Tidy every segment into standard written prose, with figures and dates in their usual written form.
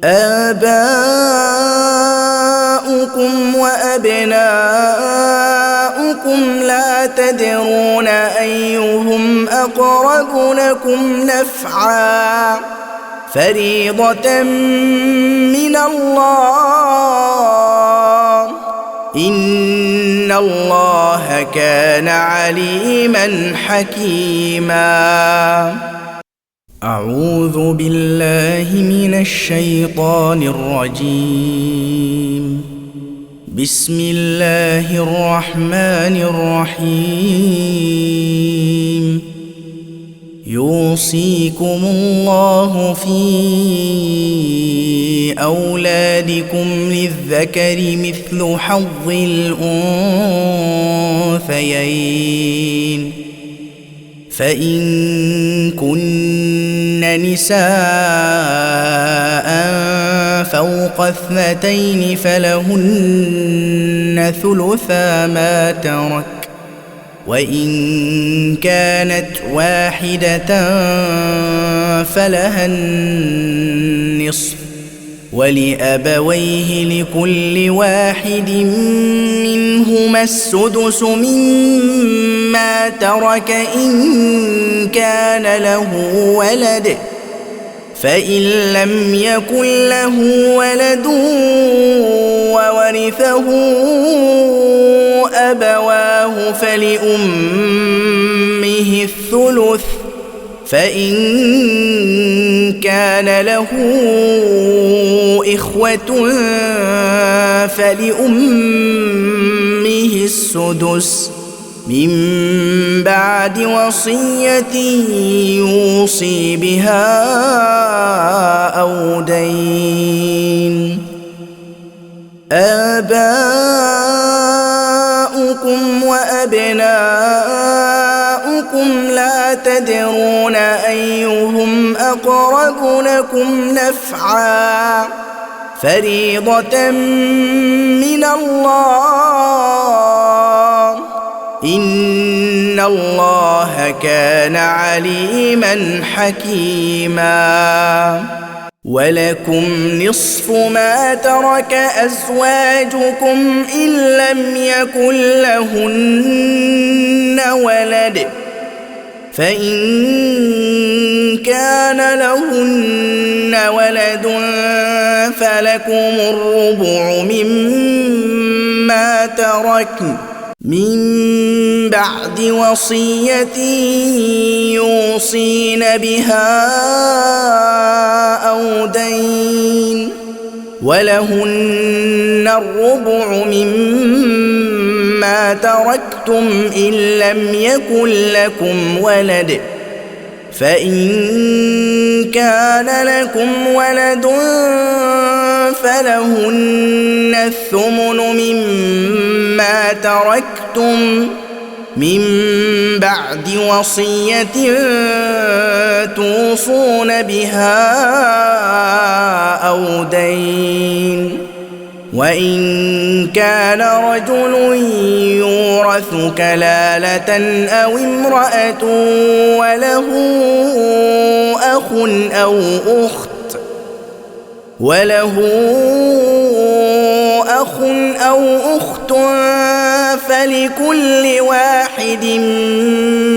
آباؤكم وأبناؤكم لا تدرون أيهم أقرب لكم نفعا فريضة من الله إن الله كان عليما حكيما. أعوذ بالله من الشيطان الرجيم. بسم الله الرحمن الرحيم. يوصيكم الله في أولادكم للذكر مثل حظ الأنثيين فإن كن نساء فوق 2 فلهن ثلثا ما ترك وإن كانت واحدة فلها النصف ولأبويه لكل واحد منهما السدس مما ترك إن كان له ولد فإن لم يكن له ولد وورثه أبواه فلأمه الثلث فإن كان له إخوة فلأمه السدس من بعد وصية يوصي بها أو دين. آباؤكم وأبناؤكم لا تدرون أيهم أقرب لكم نفعا فريضة من الله إن الله كان عليما حكيما. ولكم نصف ما ترك أزواجكم إن لم يكن لهن ولد فإن كان لهن ولد فلكم الربع مما تركن من بعد وصية يوصين بها أو دين ولهن الربع مما تركتم إن لم يكن لكم ولد فإن كان لكم ولد فلهن الثمن مما تركتم من بعد وصية توصون بها أو دين وإن كان رجل يورث كلالة أو امرأة وله أخ أو أخت فلكل واحد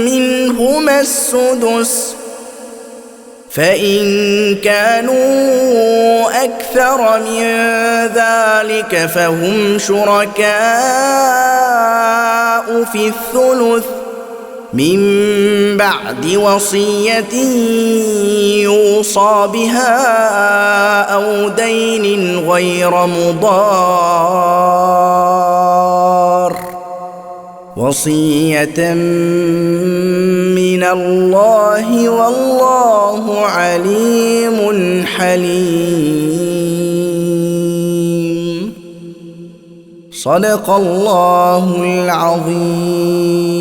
منهما السدس فإن كانوا أكثر من ذلك فهم شركاء في الثلث من بعد وصية يوصى بها أو دين غير مضار وصية من الله والله عليم حليم. صدق الله العظيم.